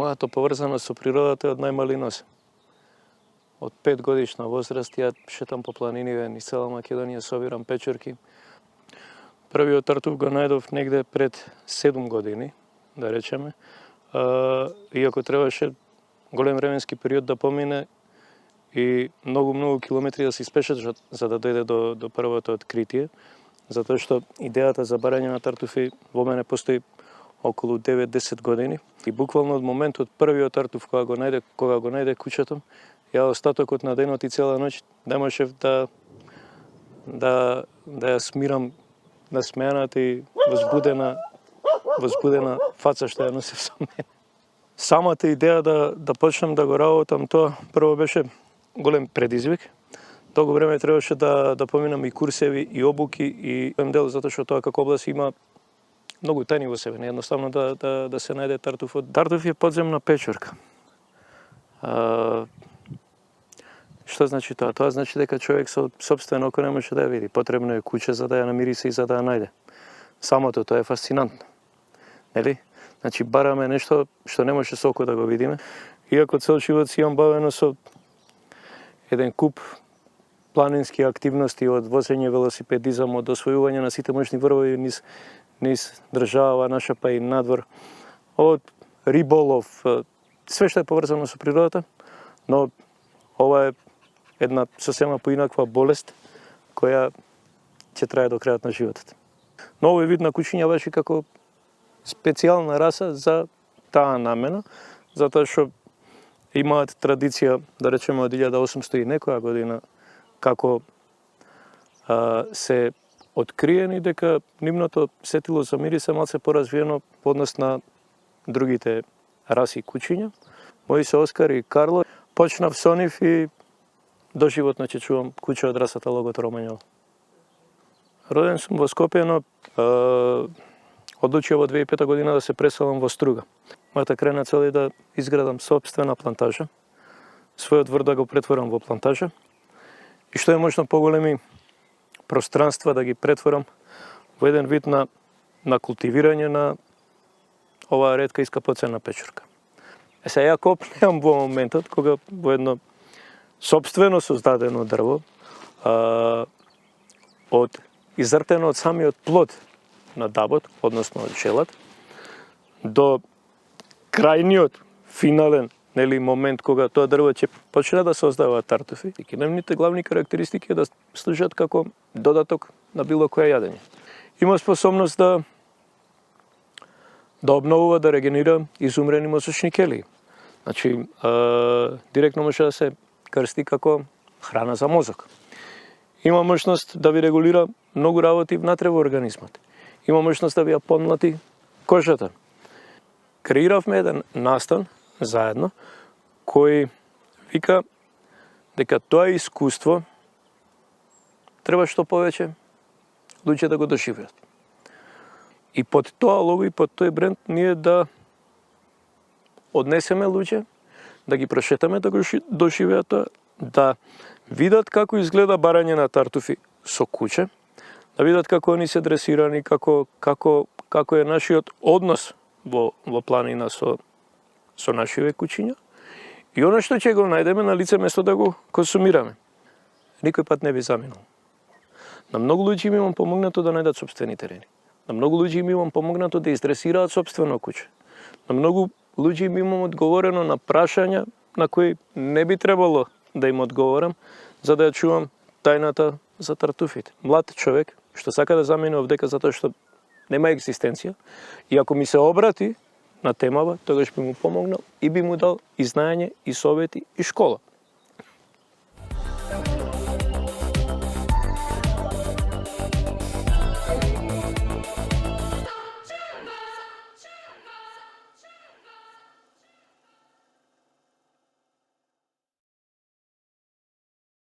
Мојата поврзаност со природата е од најмали носе. Од 5 годишна возраст ја шетам по планиниве низ цела Македонија, собирам печорки. Првиот тартуф го најдов негде пред 7 години, да речеме. Иако требаше голем временски период да помине и многу километри да се испешат за да дојде до првото откритие, затоа што идејата за барање на тартуфи во мене постои околу 9-10 години и буквално од моментот првиот тартуф кога го најде куќето, ја остатокот на денот и цела ноќ не можев да ја смирам насмеаната и возбудена фаца што ја носев со мене. Самата идеја да почнем да го работам тоа прво беше голем предизвик. Толку време требаше да поминам и курсеви и обуки и дел затоа што тоа како област има многу тајни во себе, не едноставно да се најде тартуфот. Тартуф е подземна печорка. Што значи тоа? Тоа значи дека човек со сопствено око не може да ја види. Потребно е куќа за да ја намирисе и за да ја најде. Самото тоа е фасцинантно. Нели? Значи бараме нешто што не може со око да го видиме. Иако цел живот си имам бавено со еден куп планински активности од возење велосипедизам, од освојување на сите можни врвови низ држава наша па и надвор, од риболов, све што е поврзано со природата, но ова е една сосема поинаква болест која ќе трае до крајот на животот. Но овој вид на кучиња беше како специјална раса за таа намена, затоа што имаат традиција, да речеме од 1800 и некоја година, како се откриени дека нивното сетило за мирис е малце поразвиено по однос на другите раси кучиња. Мојсе Оскар и Карло, почнав со нив и доживотно ќе чувам куче од расата Логот Ромањол. Роден сум во Скопје, но одлучив во 2005 година да се преселам во Струга. Мојата крайна цел е да изградам сопствена плантажа, својот двор да го претворам во плантажа и што е можно поголеми пространства да ги претворам во еден вид на култивирање на оваа ретка и скапоценна печорка. Ја копнеам во моментот кога во едно сопствено создадено дрво, изртено од самиот плод на дабот, односно од желат, до крајниот финален момент кога тоа дрво ќе почне да создава тартуфи. И нивните главни карактеристики е да служат како додаток на било кое јадење. Има способност да обновува, да регенира изумрени мозочни келии. Значи, директно може да се крсти како храна за мозок. Има можност да ви регулира многу работи внатре во организмот. Има можност да ви ја помлати кожата. Креиравме еден настан заедно, кој вика дека тоа искуство треба што повеќе луѓе да го доживеат. И под тоа лого и под тој бренд ние да однесеме луѓе, да ги прошетаме да го доживеат тоа, да видат како изгледа барање на тартуфи со куче, да видат како они се дресирани, како е нашиот однос во планина со нашиве кучиња. И оно што ќе го најдеме на лице место да го консумираме. Никој пат не би заминал. На многу луѓе им имам помогнато да најдат сопствени терени. На многу луѓе им имам помогнато да издресираат сопствено куче. На многу луѓе им имам одговорено на прашања на кои не би требало да им одговорам, за да ја чувам тајната за тартуфите. Млад човек што сака да замине овдека затоа што нема екзистенција, и ако ми се обрати на темава, тогаш би му помогнал и би му дал и знаење, и совети, и школа.